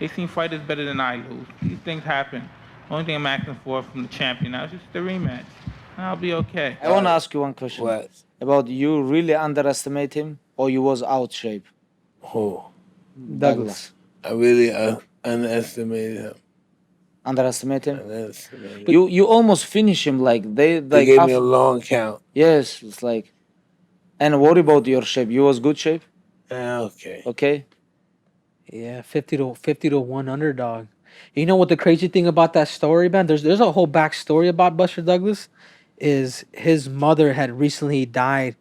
They seen fighters better than I lose. These things happen. Only thing I'm asking for from the champion now is just the rematch. I'll be okay. I want to ask you one question. What? About you really underestimate him or you was out shape? Who? Douglas. I really underestimated him. Underestimate him? Underestimated. You almost finish him like They like gave me a long count. Yes, it's like. And what about your shape? You was good shape? Okay. Okay. Yeah, 50-1 underdog. You know what the crazy thing about that story, man? There's a whole backstory about Buster Douglas. Is his mother had recently died,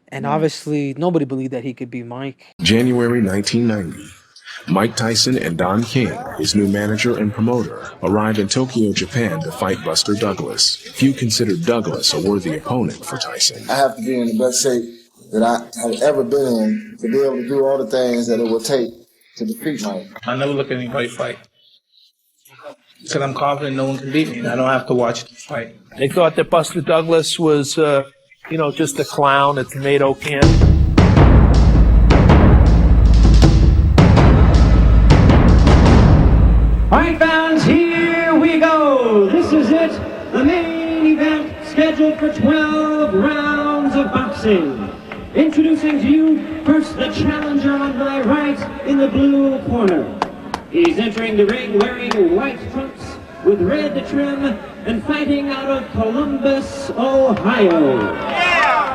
and obviously nobody believed that he could be Mike. January 1990. Mike Tyson and Don King, his new manager and promoter, arrived in Tokyo, Japan to fight Buster Douglas. Few considered Douglas a worthy opponent for Tyson. I have to be in the best shape that I have ever been in to be able to do all the things that it will take to defeat Mike. I never look at anybody fight. Because I'm confident no one can beat me. I don't have to watch the fight. They thought that Buster Douglas was, just a clown, a tomato can. 5 pounds, here we go. This is it, the main event scheduled for 12 rounds of boxing. Introducing to you first the challenger on my right in the blue corner. He's entering the ring wearing white trunks with red trim and fighting out of Columbus, Ohio.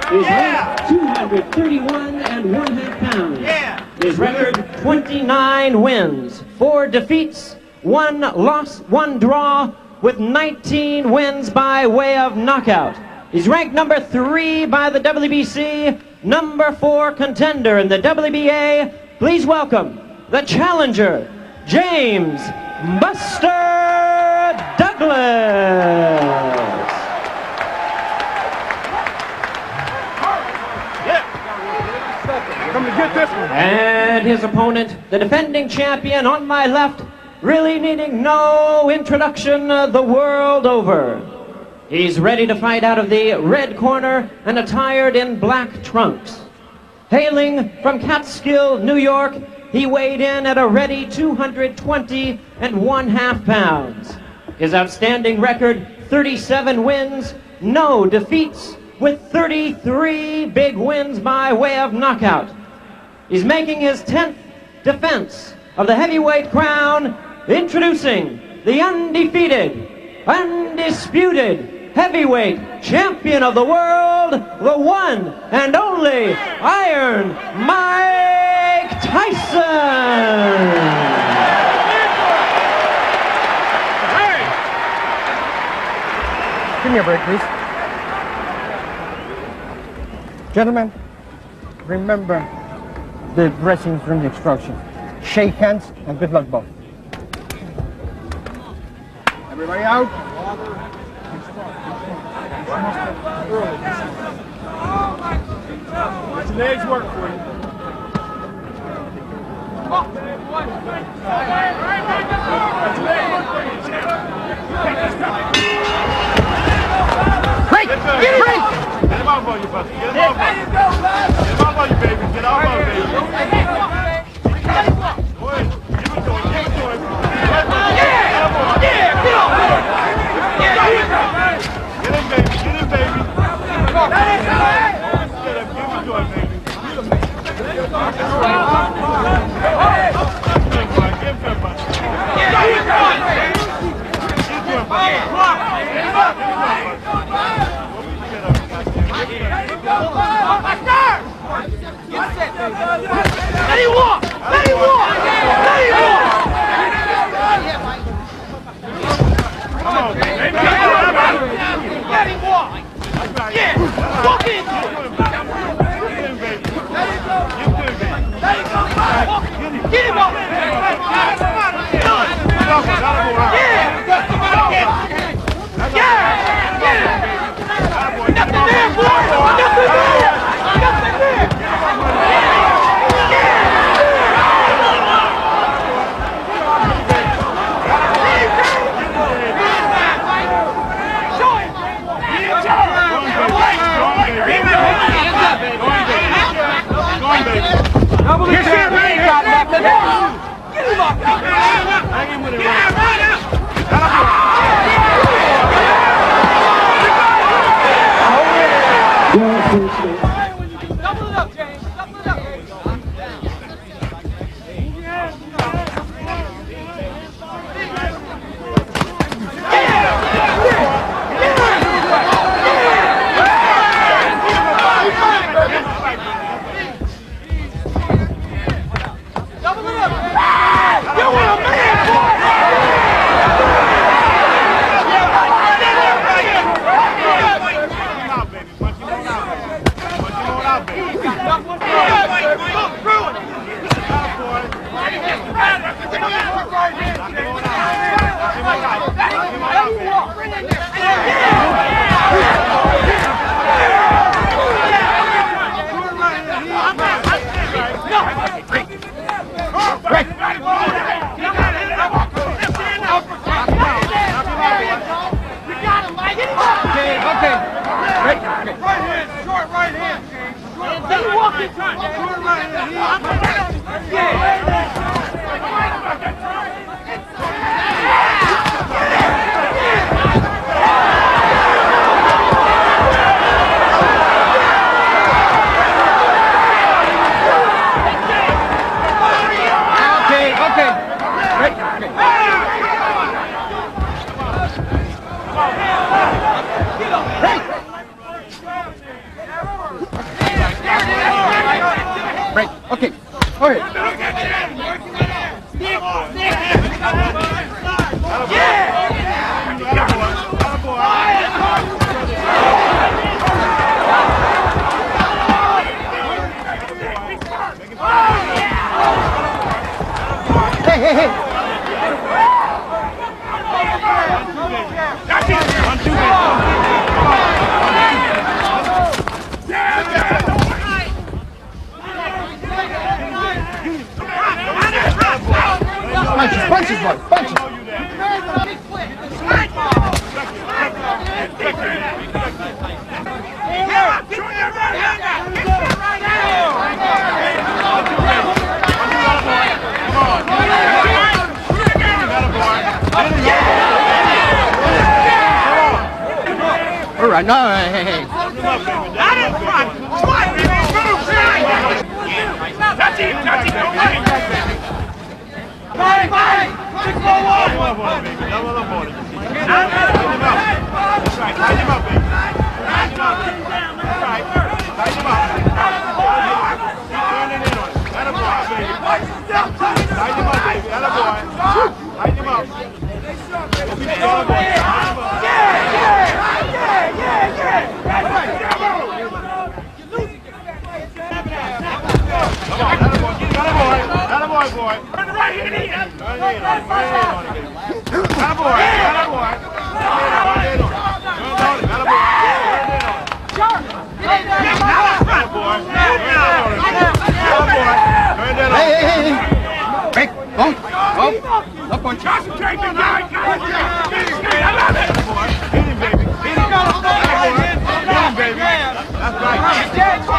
His weight 231 and 1/2 pounds. His record 29 wins, 4 defeats, 1 loss, 1 draw, with 19 wins by way of knockout. He's ranked number 3 by the WBC, number 4 contender in the WBA. Please welcome the challenger, James Buster Douglas. And his opponent, the defending champion on my left, really needing no introduction the world over. He's ready to fight out of the red corner and attired in black trunks. Hailing from Catskill, New York, he weighed in at a ready 220 and 1/2 pounds. His outstanding record, 37 wins, no defeats, with 33 big wins by way of knockout. He's making his 10th defense of the heavyweight crown, introducing the undefeated, undisputed heavyweight champion of the world, the one and only Iron Mike Tyson. Give me a break, please. Gentlemen, remember the dressing room instructions. Shake hands and good luck both. Everybody out. What's your legs work for you? Break! Break! Get him off on you, Buster. Get him off on you. Get him off on you, baby. Get off on you, baby. Go ahead. Give it to him. Give it to him. Yeah! Yeah! Get off! Yeah! Get him, baby. Get him, baby. Get him. Give it to him, baby. Give him, Buster. Give him, Buster. Get him. Right. Okay. All right. Hey, hey, hey. That's it. 1, 2, 3. Punches, boy. Punches. All right. No, hey, hey. That's it. That's it. Concentrate, big guy! Concentrate! I love it! Hit him, baby! Hit him! Hit him, baby! That's right! Get him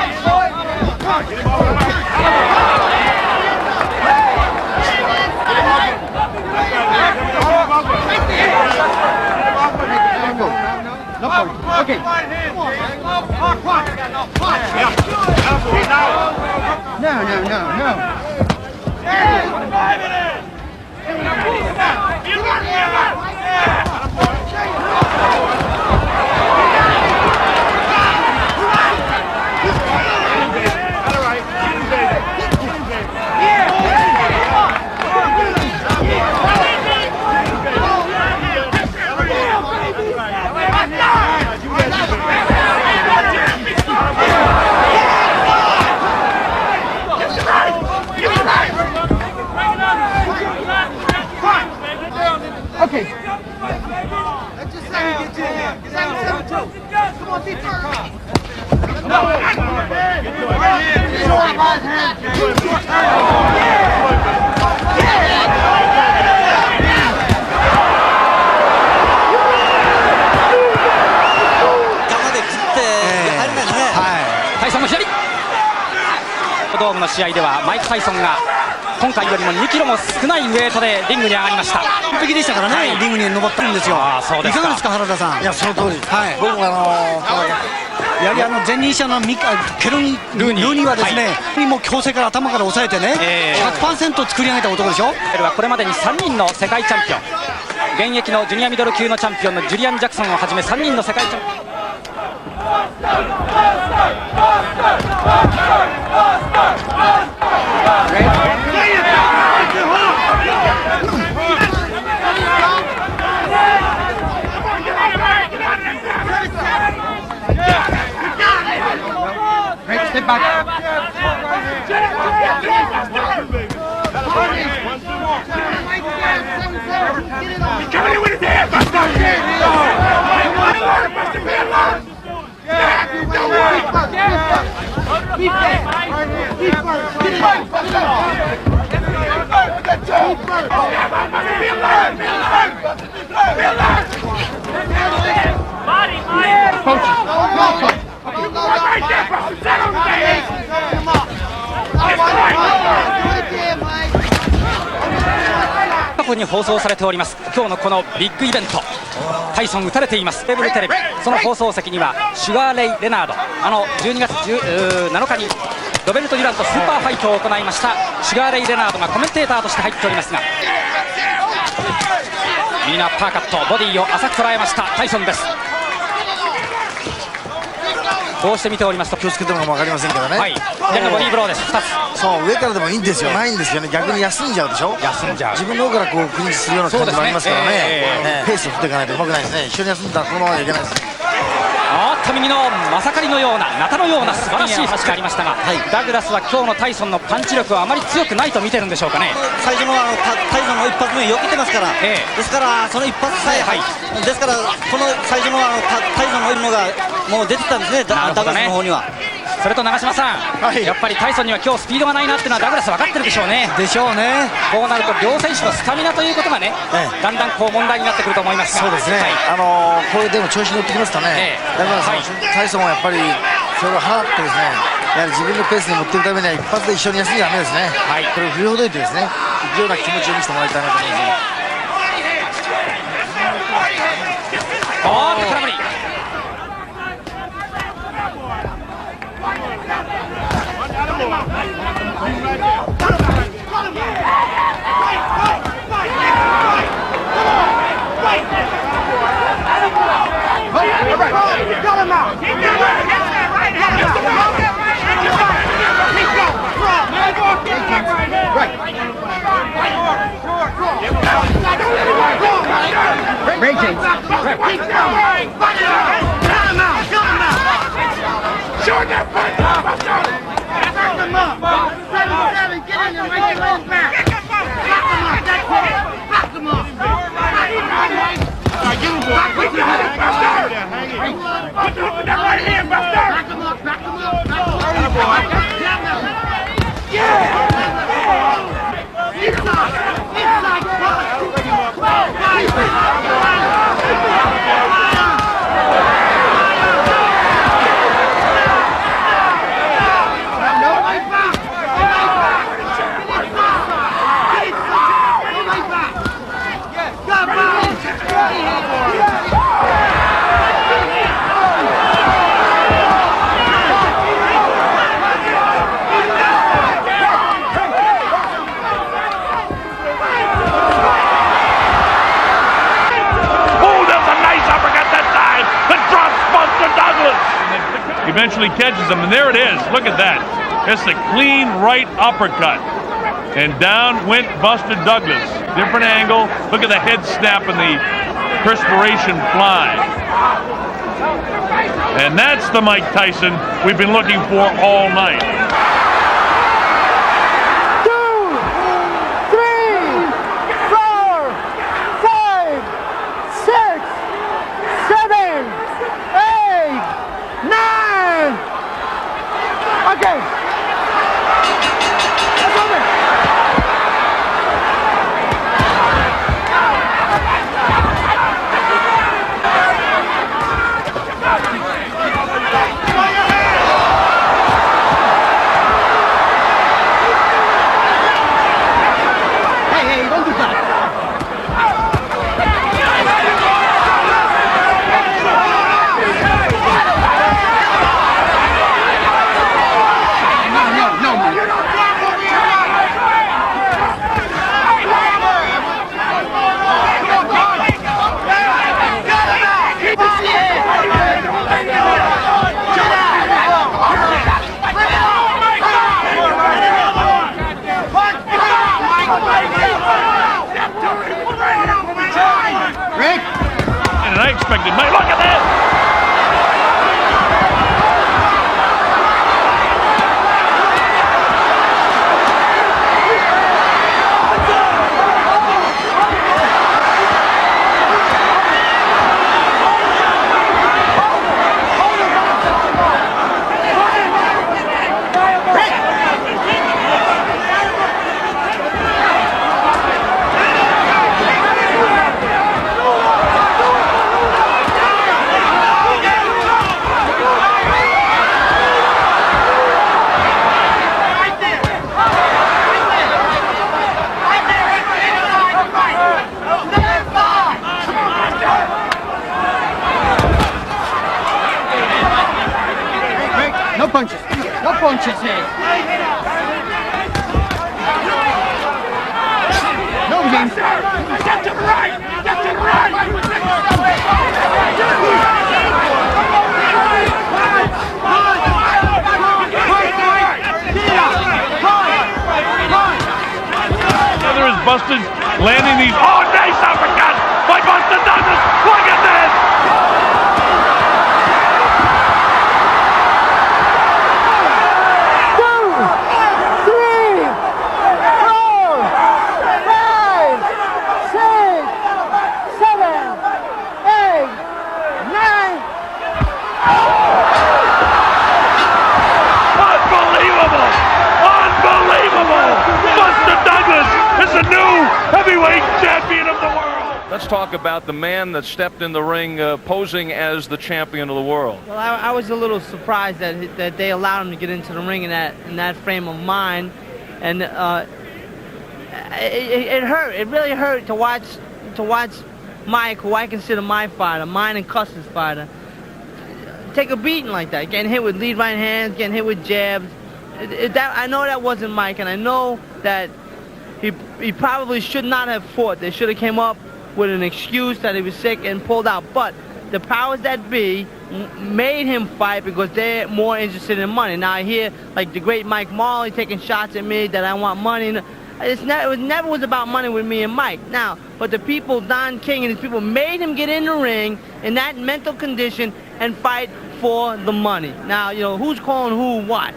Okay. No. Okay. Let's just say you get in there. Come on, deep.タイソンの左ドームの試合ではマイク・タイソンが今回よりも2キロも少ないウェイトでリングに上がりました。完璧でしたからね、リングに登ったんですよ。そうですか。いかがですか、原田さん。いや、その通り。はい。僕やはり前任者のケルニルーニーはですね、もう強制から頭から抑えてね、100% 作り上げた男でしょ。これまでに3人の世界チャンピオン、現役のジュニアミドル級のチャンピオンのジュリアン・ジャクソンをはじめ3人の世界チャンピオン。Step back. He's coming in with his hands, Buster! Buster, be alert! Body, coach. Right there, Buster! Settle, man! 過去に放送されております。今日のこのビッグイベント、タイソン打たれています。ケーブルテレビ、その放送席にはシュガーレイ・レナード、12月7日にロベルト・デュランとスーパーファイトを行いましたシュガーレイ・レナードがコメンテーターとして入っておりますが、右のアッパーカット、ボディを浅く捉えましたタイソンです。こうして見ておりますと気をつけてるのかも分かりませんけどね。はい、左のボディーブローです。2つ。そう、上からでもいいんですよ、ないんですよね。逆に休んじゃうでしょ。休んじゃう。自分の方からこうクリンチするような感じもありますからね。ペースを振っていかないとうまくないですね。一緒に休んだらこのままでいけないです。右のまさかりのような、ナタのような素晴らしい橋がありましたが、ダグラスは今日のタイソンのパンチ力はあまり強くないと見てるんでしょうかね。最初のタイソンの一発目避けてますから、ですからその一発さえ、ですからこの最初のタイソンのいるのがもう出てたんですね、ダグラスの方には。それと長嶋さん、やっぱりタイソンには今日スピードがないなっていうのはダグラス分かってるでしょうね。でしょうね。こうなると両選手のスタミナということがね、だんだんこう問題になってくると思いますが。そうですね、これでも調子に乗ってきますかね。ダグラスのタイソンはやっぱりそれを払ってですね、やはり自分のペースに持っていくためには一発で一緒に休んじゃダメですね。これを振りほどいてですね、いくような気持ちを見せてもらいたいなと思います。空振り。Eventually catches him, and there it is. Look at that. It's a clean right uppercut. And down went Buster Douglas. Different angle. Look at the head snap and the perspiration fly. And that's the Mike Tyson we've been looking for all night. 「Get to right! Get to right! Whether it's Buster's landing these. Oh, nice uppercut by Buster Douglas! Look at this! The new heavyweight champion of the world. Let's talk about the man that stepped in the ring posing as the champion of the world. Well, I was a little surprised that they allowed him to get into the ring in that frame of mind, and it hurt. It really hurt to watch Mike, who I consider my fighter, mine and Custer's fighter, take a beating like that, getting hit with lead right hands, getting hit with jabs. I know that wasn't Mike, and I know that he probably should not have fought. They should have came up with an excuse that he was sick and pulled out. But the powers that be made him fight because they're more interested in money. Now I hear like the great Mike Marley taking shots at me that I want money. It never was about money with me and Mike. Now, but the people, Don King and his people, made him get in the ring in that mental condition and fight for the money. Now, you know, who's calling who what?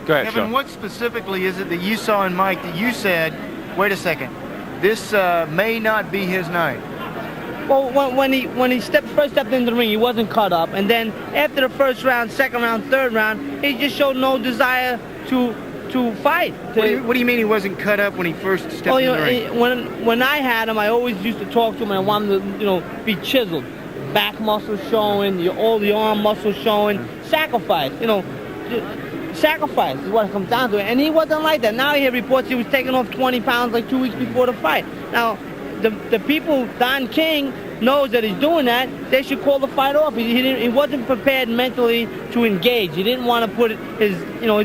Go ahead, Kevin, Sean. what specifically is it that you saw in Mike that you said, wait a second, this may not be his night? Well, when he first stepped into the ring, he wasn't cut up, and then after the first round, second round, third round, he just showed no desire to fight. What do you mean he wasn't cut up when he first stepped in the ring? When I had him, I always used to talk to him and I wanted him to, be chiseled, back muscles showing, all the arm muscles showing, sacrifice, Sacrifice is what it comes down to, and he wasn't like that. Now I hear reports he was taking off 20 pounds like 2 weeks before the fight. Now, the people, Don King knows that he's doing that. They should call the fight off. He wasn't prepared mentally to engage. He didn't want to put his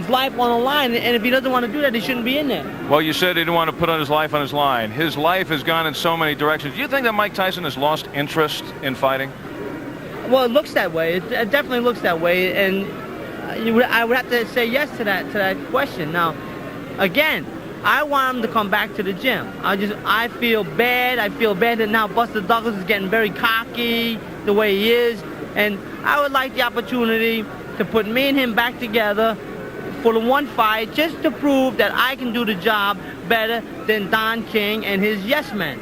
life on the line, and if he doesn't want to do that, he shouldn't be in there. Well, you said he didn't want to put his life on his line. His life has gone in so many directions. Do you think that Mike Tyson has lost interest in fighting? Well, it looks that way. It definitely looks that way, and I would have to say yes to that question. Now, again, I want him to come back to the gym. I feel bad. I feel bad that now Buster Douglas is getting very cocky the way he is, and I would like the opportunity to put me and him back together for the one fight, just to prove that I can do the job better than Don King and his yes men.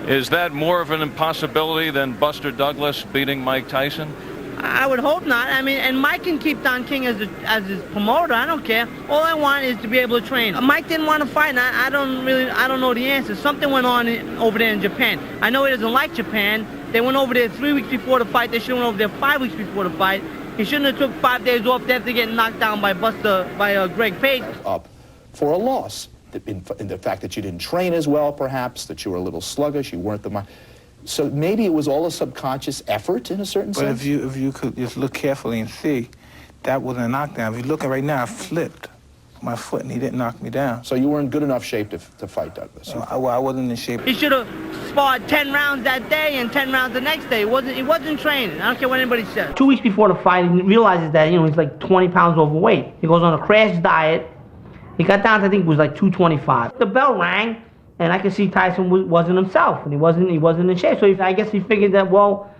Is that more of an impossibility than Buster Douglas beating Mike Tyson? I would hope not. I mean, and Mike can keep Don King as his promoter. I don't care. All I want is to be able to train. Mike didn't want to fight, and I don't know the answer. Something went on over there in Japan. I know he doesn't like Japan. They went over there 3 weeks before the fight. They should have went over there 5 weeks before the fight. He shouldn't have took 5 days off after getting knocked down by Greg Page. Up for a loss. In the fact that you didn't train as well, perhaps, that you were a little sluggish, you weren't the... So maybe it was all a subconscious effort in a certain sense? But if you could just look carefully and see, that wasn't a knockdown. If you're looking right now, I flipped my foot and he didn't knock me down. So you were in good enough shape to fight Douglas? I wasn't in shape. He should have sparred 10 rounds that day and 10 rounds the next day. He wasn't training. I don't care what anybody says. 2 weeks before the fight, he realizes that, he's like 20 pounds overweight. He goes on a crash diet. He got down to, I think it was like 225. The bell rang. And I could see Tyson wasn't himself, and he wasn't in shape. So I guess he figured that, well,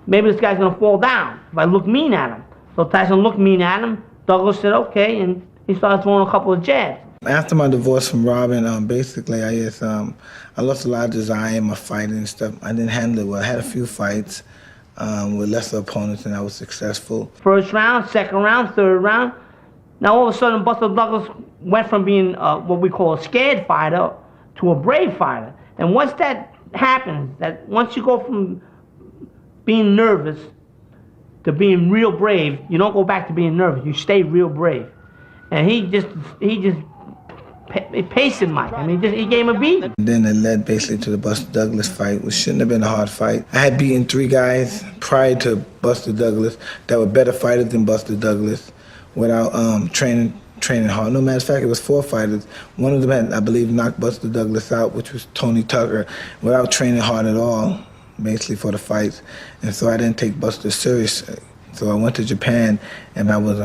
maybe this guy's gonna fall down if I look mean at him. So Tyson looked mean at him. Douglas said okay, and he started throwing a couple of jabs. After my divorce from Robin, basically I lost a lot of desire in my fighting and stuff. I didn't handle it well. I had a few fights with lesser opponents, and I was successful. First round, second round, third round. Now all of a sudden, Buster Douglas went from being what we call a scared fighter to a brave fighter. And once that happens, once you go from being nervous to being real brave, you don't go back to being nervous. You stay real brave. And he just paced Mike. I mean, he gave him a beat. Then it led basically to the Buster Douglas fight, which shouldn't have been a hard fight. I had beaten 3 guys prior to Buster Douglas that were better fighters than Buster Douglas without training training hard. No matter of fact, it was 4 fighters. One of them had, I believe, knocked Buster Douglas out, which was Tony Tucker, without training hard at all, basically for the fights. And so I didn't take Buster seriously. So I went to Japan, and I was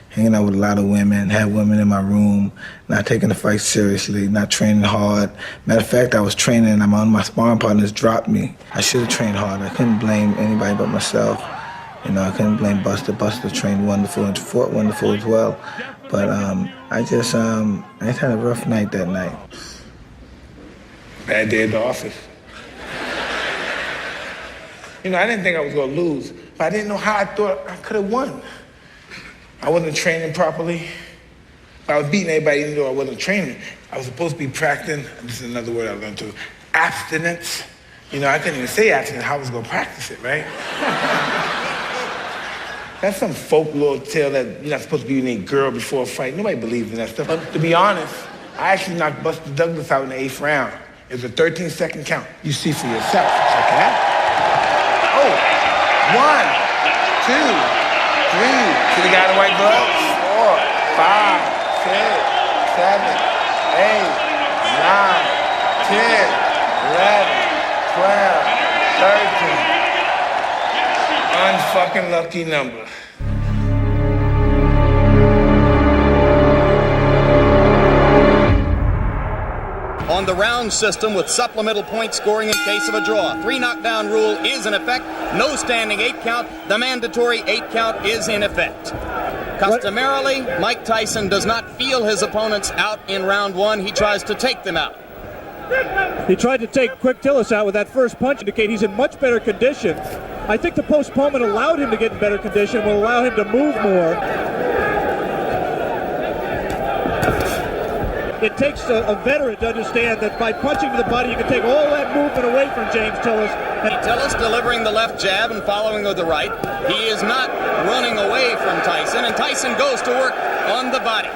hanging out with a lot of women, had women in my room, not taking the fight seriously, not training hard. Matter of fact, I was training, and one of my sparring partners dropped me. I should have trained hard. I couldn't blame anybody but myself. You know, I couldn't blame Buster. Buster trained wonderful and fought wonderful as well. But I just had a rough night that night. Bad day at the office. You know, I didn't think I was going to lose, but I didn't know how I thought I could have won. I wasn't training properly. I was beating everybody even though I wasn't training. I was supposed to be practicing, this is another word I learned too, abstinence. You know, I couldn't even say abstinence, how I was going to practice it, right? That's some folklore tale that you're not supposed to be with any girl before a fight. Nobody believes in that stuff. But to be honest, I actually knocked Buster Douglas out in the 8th round. It was a 13-second count. You see for yourself. Check it out. Oh, 1, 2, 3. See the guy in the white gloves? 4, 5, 6, 7, 8, 9, 10, 11, 12, 13. Unfucking lucky number. On the round system with supplemental point scoring in case of a draw. 3 knockdown rule is in effect. No standing 8 count. The mandatory 8 count is in effect. Customarily, Mike Tyson does not feel his opponents out in round 1. He tries to take them out. He tried to take Quick Tillis out with that first punch, indicate he's in much better condition. I think the postponement allowed him to get in better condition, will allow him to move more. It takes a veteran to understand that by punching to the body, you can take all that movement away from James Tillis. Tillis delivering the left jab and following with the right. He is not running away from Tyson, and Tyson goes to work on the body.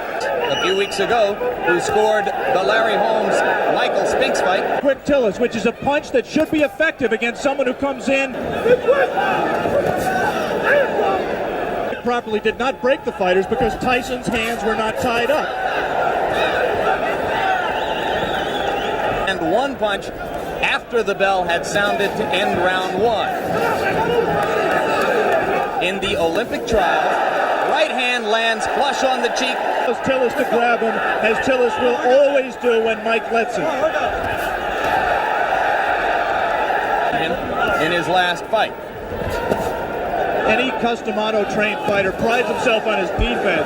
A few weeks ago, who scored the Larry Holmes-Michael Spinks fight. Quick Tillis, which is a punch that should be effective against someone who comes in. Properly did not break the fighters because Tyson's hands were not tied up. And one punch after the bell had sounded to end round 1. In the Olympic trials, right hand lands flush on the cheek. Tillis to grab him, as Tillis will always do when Mike lets him. In his last fight. Any custom auto-trained fighter prides himself on his defense.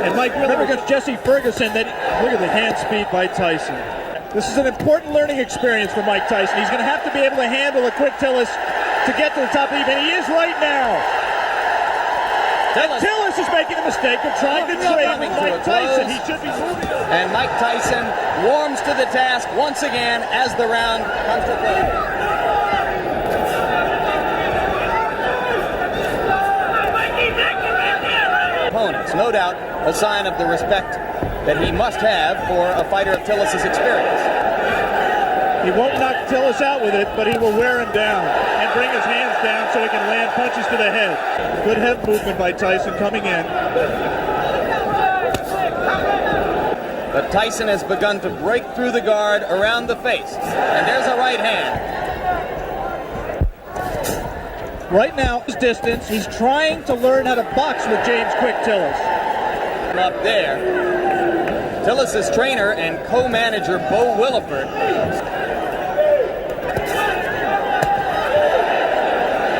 And Mike, remember against Jesse Ferguson, that look at the hand speed by Tyson. This is an important learning experience for Mike Tyson. He's going to have to be able to handle a Quick Tillis to get to the top of the event. He is right now. Tillis is making a mistake of trying to trade with Mike Tyson. He should be moving. And Mike Tyson warms to the task once again as the round comes to close. Opponents, no doubt, a sign of the respect that he must have for a fighter of Tillis' experience. He won't knock Tillis out with it, but he will wear him down and bring his hands down so he can land punches to the head. Good head movement by Tyson coming in. But Tyson has begun to break through the guard around the face. And there's a right hand. Right now, his distance, he's trying to learn how to box with James Quick Tillis. Up there, Tillis' trainer and co-manager Bo Williford.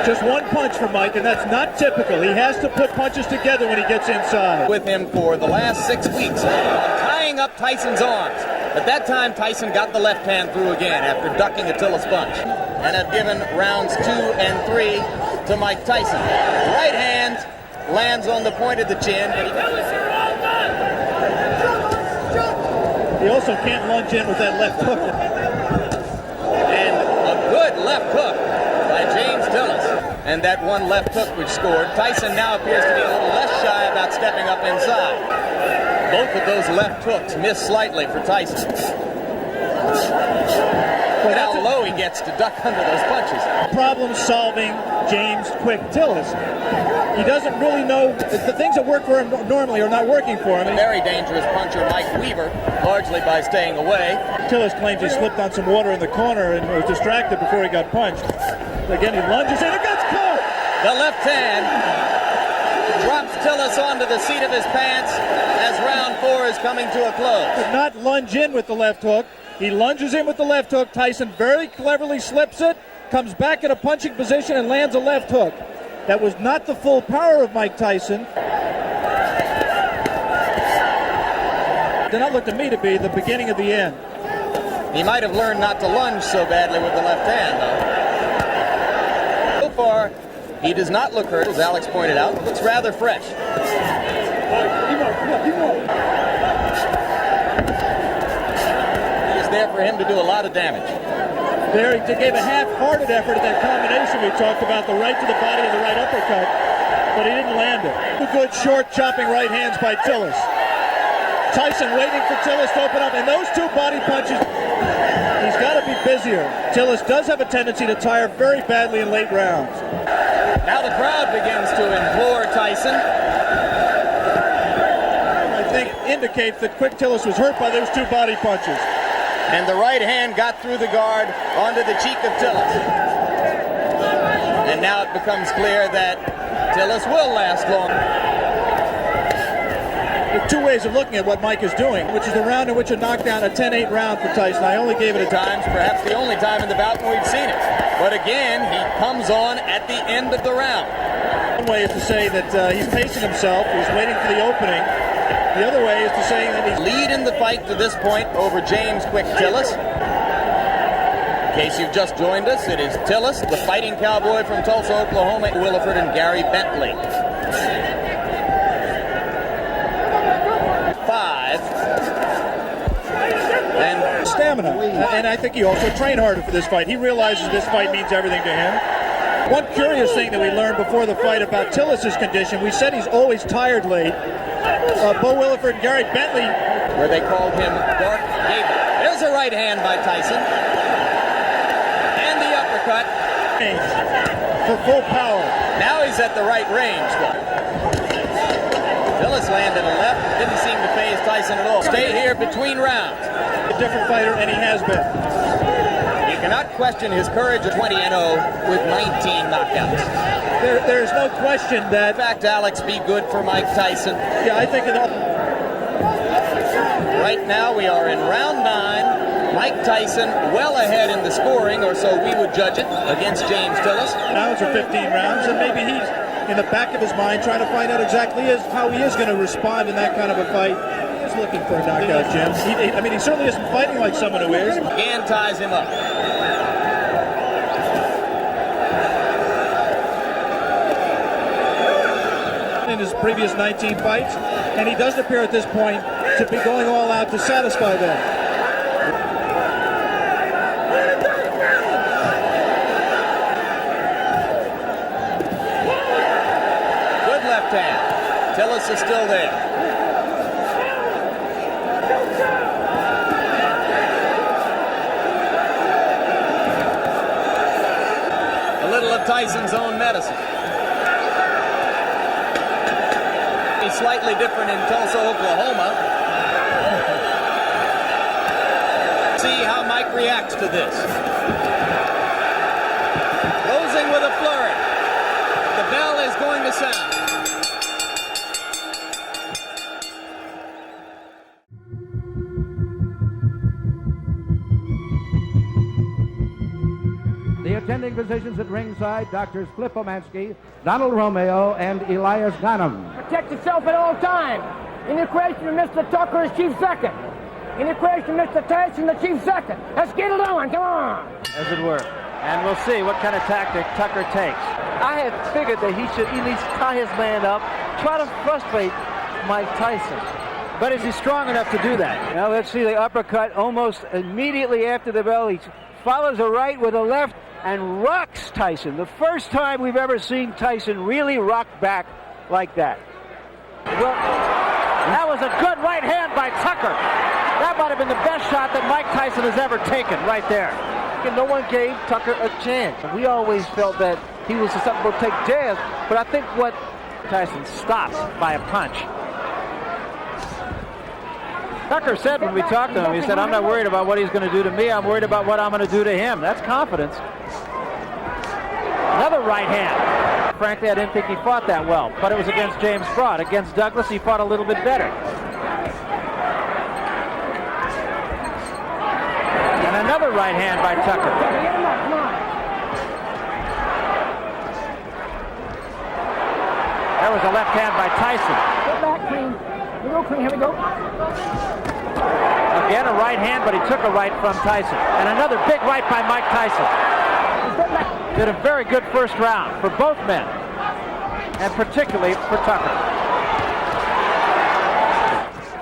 Just one punch from Mike, and that's not typical. He has to put punches together when he gets inside. With him for the last 6 weeks, tying up Tyson's arms. At that time, Tyson got the left hand through again after ducking a Tillis punch, and had given rounds 2 and 3 to Mike Tyson. Right hand lands on the point of the chin. He also can't lunge in with that left hook. And a good left hook by James Tillis. And that one left hook which scored. Tyson now appears to be a little less shy about stepping up inside. Both of those left hooks missed slightly for Tyson. Look how low he gets chance to duck under those punches. Problem-solving James Quick Tillis. He doesn't really know the things that work for him normally are not working for him. Very dangerous puncher Mike Weaver, largely by staying away. Tillis claims he slipped on some water in the corner and was distracted before he got punched. Again, he lunges in, it gets caught! The left hand drops Tillis onto the seat of his pants as round 4 is coming to a close. Did not lunge in with the left hook. He lunges in with the left hook. Tyson very cleverly slips it, comes back in a punching position and lands a left hook. That was not the full power of Mike Tyson. Did not look to me to be the beginning of the end. He might have learned not to lunge so badly with the left hand, though. So far, he does not look hurt, as Alex pointed out. Looks rather fresh. He is there for him to do a lot of damage. There, he gave a half-hearted effort at that combination we talked about, the right to the body and the right uppercut, but he didn't land it. Two good short chopping right hands by Tillis. Tyson waiting for Tillis to open up, and those two body punches, he's got to be busier. Tillis does have a tendency to tire very badly in late rounds. Now the crowd begins to implore Tyson. I think indicates that Quick Tillis was hurt by those two body punches. And the right hand got through the guard onto the cheek of Tillis. And now it becomes clear that Tillis will last long. There are two ways of looking at what Mike is doing, which is the round in which a knockdown, a 10-8 round for Tyson. I only gave it a times, perhaps the only time in the bout when we've seen it. But again, he comes on at the end of the round. One way is to say that he's pacing himself, he's waiting for the opening. The other way is to say that he's lead in the fight to this point over James Quick Tillis. In case you've just joined us, it is Tillis, the fighting cowboy from Tulsa, Oklahoma, Williford and Gary Bentley. 5. And stamina. And I think he also trained harder for this fight. He realizes this fight means everything to him. One curious thing that we learned before the fight about Tillis' condition, we said he's always tired late. Bo Williford and Gary Bentley, where they called him Dark Gable. There's a right hand by Tyson. And the uppercut. For full power. Now he's at the right range. Tillis landed a left. Didn't seem to faze Tyson at all. Stay here between rounds. A different fighter, and he has been. You cannot question his courage of 20-0 with 19 knockouts. There's no question that... In fact, Alex, be good for Mike Tyson. Yeah, I think... Right now, we are in round 9. Mike Tyson well ahead in the scoring, or so we would judge it, against James Tillis. Rounds are 15 rounds, and maybe he's in the back of his mind trying to find out exactly how he is going to respond in that kind of a fight. He's looking for a knockout, Jim. He certainly isn't fighting like someone who is. Again ties him up. In his previous 19 fights, and he doesn't appear at this point to be going all out to satisfy them. Good left hand. Tillis is still there. A little of Tyson's own medicine. Slightly different in Tulsa, Oklahoma. See how Mike reacts to this. Closing with a flurry. The bell is going to sound. The attending physicians at ringside, Drs. Cliff Omansky, Donald Romeo, and Elias Ghanem. Protect yourself at all times. In the equation, Mr. Tucker is chief second. In the equation, Mr. Tyson, the chief second. Let's get it on, come on. As it were. And we'll see what kind of tactic Tucker takes. I had figured that he should at least tie his man up, try to frustrate Mike Tyson. But is he strong enough to do that? Now let's see the uppercut almost immediately after the bell. He follows a right with a left and rocks Tyson. The first time we've ever seen Tyson really rock back like that. Well, that was a good right hand by Tucker. That might have been the best shot that Mike Tyson has ever taken right there. and no one gave Tucker a chance. We always felt that he was susceptible to take jabs, but I think what Tyson stops by a punch. Tucker said when we talked to him, he said, I'm not worried about what he's going to do to me, I'm worried about what I'm going to do to him. That's confidence. Another right hand. Frankly, I didn't think he fought that well, but it was against James Broad. Against Douglas, he fought a little bit better. And another right hand by Tucker. There was a left hand by Tyson. Get back, clean. Here we go, clean. Here we go. Again, a right hand, but he took a right from Tyson. And another big right by Mike Tyson. Did a very good first round for both men, and particularly for Tucker.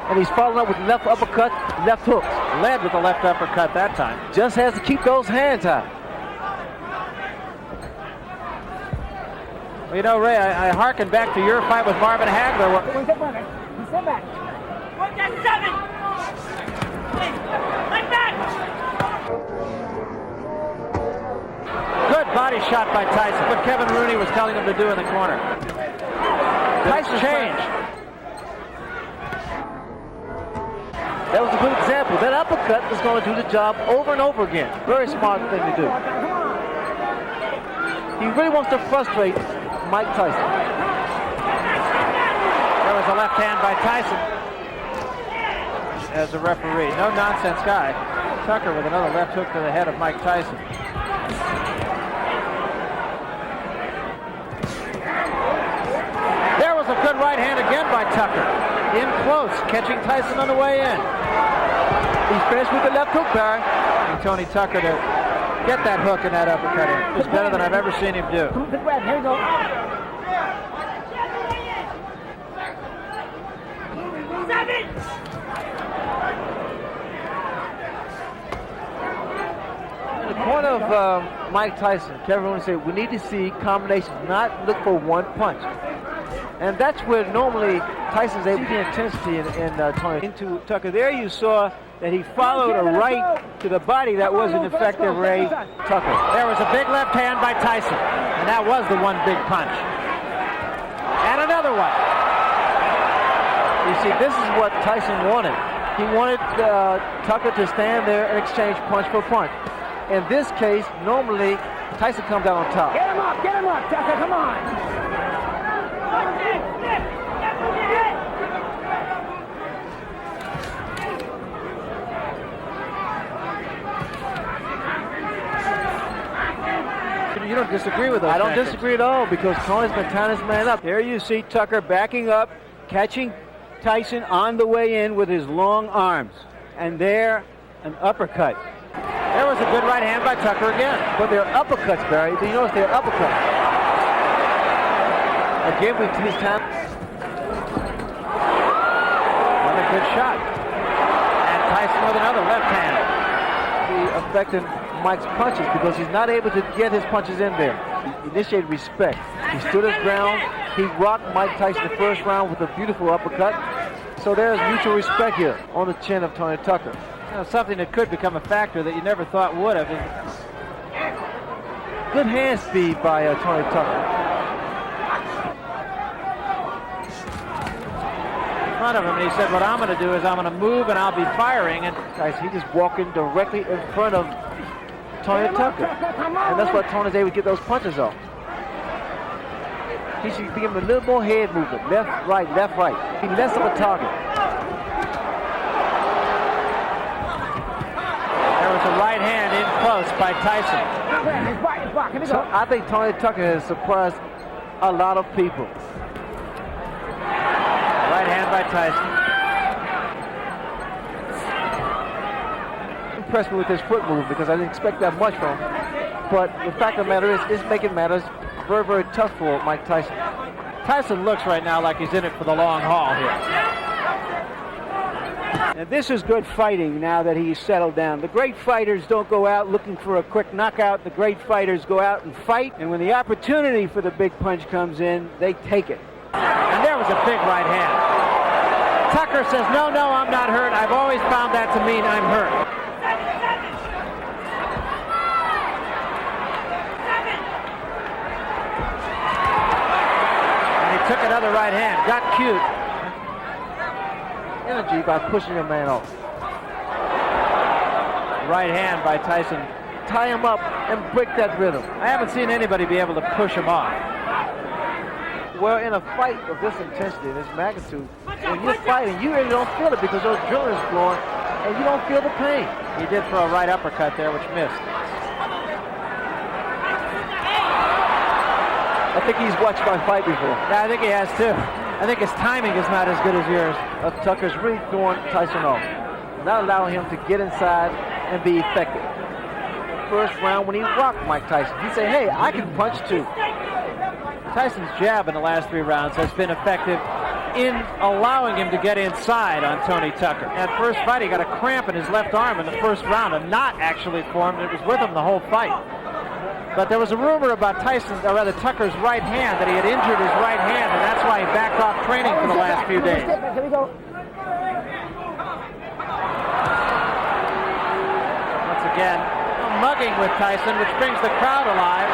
And he's following up with left uppercut, left hooks. Led with the left uppercut that time. Just has to keep those hands out. Well, you know, Ray, I hearken back to your fight with Marvin Hagler. Step back. Step back. Work that 7. Like that. Good body shot by Tyson. What Kevin Rooney was telling him to do in the corner. Tyson change. That was a good example. That uppercut is going to do the job over and over again. Very smart thing to do. He really wants to frustrate Mike Tyson. There was a left hand by Tyson as a referee. No nonsense guy. Tucker with another left hook to the head of Mike Tyson. There was a good right hand again by Tucker. In close, catching Tyson on the way in. He's finished with the left hook, Barry. And Tony Tucker to get that hook and that uppercut in. It's better than I've ever seen him do. Good grab. Here we go. In the corner of Mike Tyson, Kevin Rooney said, we need to see combinations, not look for one punch. And that's where normally Tyson's able to get intensity in Tony. Into Tucker. There you saw that he followed a right to the body that wasn't effective, Ray Tucker. There was a big left hand by Tyson, and that was the one big punch. And another one. You see, this is what Tyson wanted. He wanted Tucker to stand there and exchange punch for punch. In this case, normally, Tyson comes out on top. Get him up, Tucker, come on. You don't disagree with us. I don't disagree at all because Tony's been tying his man up. There you see Tucker backing up, catching Tyson on the way in with his long arms. And there, an uppercut. There was a good right hand by Tucker again. But they're uppercuts, Barry. You notice they're uppercuts. Again, we his time. Another good shot. And Tyson with another left hand. He affected Mike's punches because he's not able to get his punches in there. He initiated respect. He stood his ground. He rocked Mike Tyson the first round with a beautiful uppercut. So there's mutual respect here on the chin of Tony Tucker. You know, something that could become a factor that you never thought would have. Good hand speed by Tony Tucker. In front of him, and he said, what I'm going to do is I'm going to move and I'll be firing. And guys, he just walking directly in front of Tony Tucker. And that's why Tony's able to get those punches off. He should be giving a little more head movement. Left, right, left, right. Be less of a target. There was a right hand in close by Tyson. So I think Tony Tucker has surprised a lot of people. Right hand by Tyson. Impressed me with his foot move because I didn't expect that much from him. But the fact of the matter is, it's making matters very, very tough for Mike Tyson. Tyson looks right now like he's in it for the long haul here. And this is good fighting now that he's settled down. The great fighters don't go out looking for a quick knockout. The great fighters go out and fight. And when the opportunity for the big punch comes in, they take it. And there was a big right hand. Tucker says, no, I'm not hurt. I've always found that to mean I'm hurt. Another right hand. Got cute. Energy by pushing a man off. Right hand by Tyson. Tie him up and break that rhythm. I haven't seen anybody be able to push him off. Well, in a fight of this intensity, this magnitude, when you're fighting, you really don't feel it because your adrenaline's flowing and you don't feel the pain. He did throw a right uppercut there, which missed. I think he's watched my fight before. Yeah, I think he has too. I think his timing is not as good as yours. Tucker's really throwing Tyson off, not allowing him to get inside and be effective. First round when he rocked Mike Tyson, he said, hey, I can punch too. Tyson's jab in the last 3 rounds has been effective in allowing him to get inside on Tony Tucker. At first fight, he got a cramp in his left arm in the first round, a knot actually formed. It was with him the whole fight. But there was a rumor about Tucker's right hand, that he had injured his right hand, and that's why he backed off training for the last few days. Here we go. Once again, mugging with Tyson, which brings the crowd alive.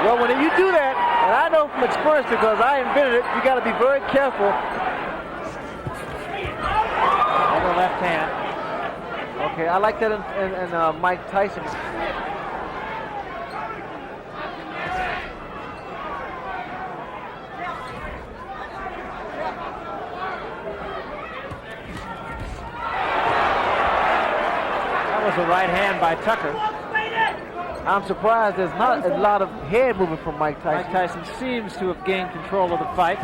Well, when you do that, and I know from experience because I invented it, you got to be very careful. Another left hand. Okay, I like that in Mike Tyson. That was a right hand by Tucker. I'm surprised there's not a lot of head movement from Mike Tyson. Mike Tyson seems to have gained control of the fight.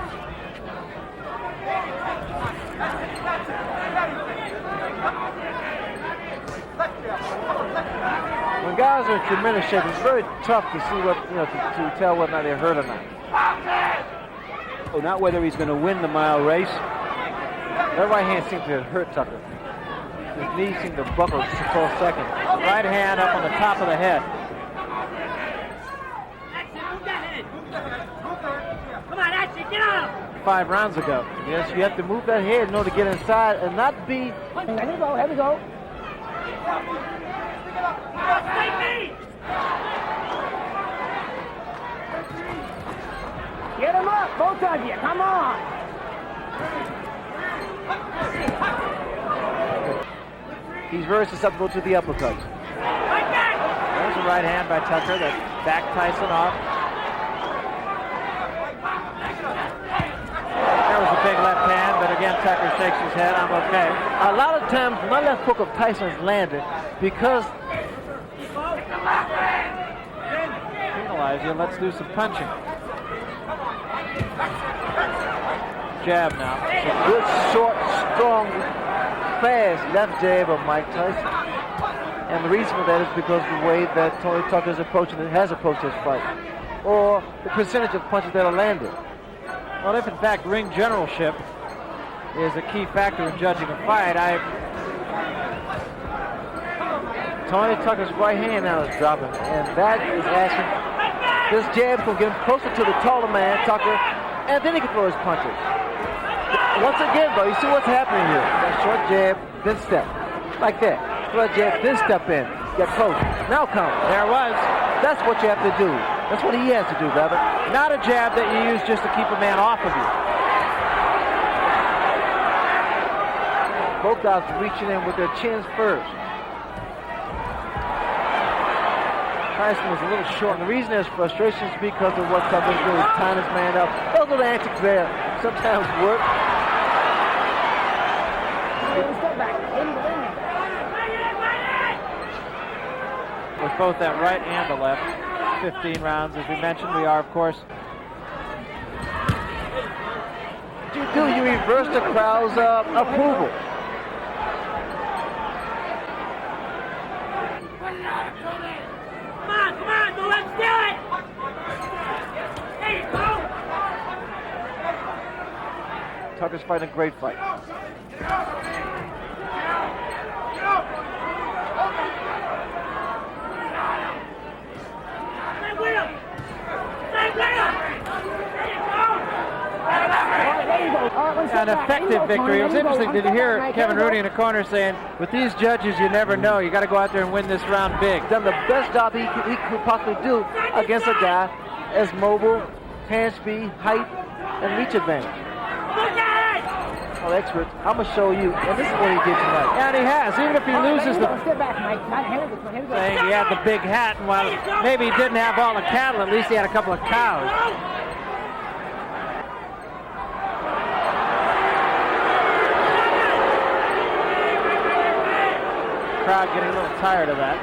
When guys are in tremendous shape, it's very tough to see what, to tell whether or not they're hurt or not. Oh, not whether he's going to win the mile race. That right hand seemed to have hurt Tucker. His knee seemed to buckle just for a second. Right hand up on the top of the head. Come on, Ashley, get up! 5 rounds ago. Yes, you have to move that head in order to get inside and not be... Here we go, here we go. Get him up, both of you, come on! He's very susceptible to the uppercuts. There's a right hand by Tucker that backed Tyson off. There was a big left hand, but again Tucker shakes his head. I'm okay. A lot of times my left hook of Tyson's landed because penalize you. Let's do some punching. Jab now. it's a good, short, strong, fast left jab of Mike Tyson. And the reason for that is because of the way that Tony Tucker is approaching it, has approached this fight. Or the percentage of punches that are landed. Well, if in fact ring generalship is a key factor in judging a fight, Tony Tucker's right hand now is dropping, and that is asking. This jab can get him closer to the taller man, Tucker, and then he can throw his punches. Once again, though, you see what's happening here. That short jab, then step. Like that. Short jab, then step in. Get close. Now come. There it was. That's what you have to do. That's what he has to do, brother. Not a jab that you use just to keep a man off of you. Both guys reaching in with their chins first. Tyson was a little short, and the reason there's frustration is because of what Tucker's doing. He's tying his man up. Those little antics there sometimes work. With both that right and the left. 15 rounds, as we mentioned. We are, of course. What you do, you reverse the crowd's approval. Come on, let's do it! Hey, go! Tucker's fighting a great fight. An effective victory. It was interesting to hear Kevin Rooney in the corner saying, with these judges, you never know. You got to go out there and win this round big. Done the best job he could possibly do against a guy as mobile, hand speed, height, and reach advantage. Well, experts, I'm going to show you, and this is what he did tonight. And he has, even if he loses the... Saying he had the big hat, and while maybe he didn't have all the cattle, at least he had a couple of cows. Crowd getting a little tired of that.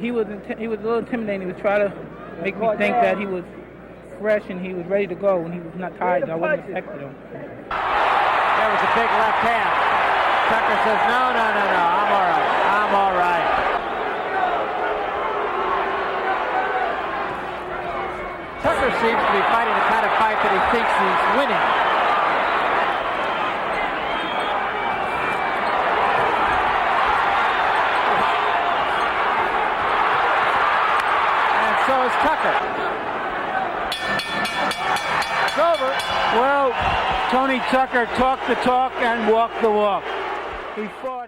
He was a little intimidating. He was trying to make me think that he was fresh and he was ready to go and he was not tired. I wasn't expecting him. There was a big left hand. Tucker says, no, I'm all right. I'm all right. Tucker seems to be fighting the kind of fight that he thinks he's winning. So is Tucker. It's over. Well, Tony Tucker talked the talk and walked the walk. He fought.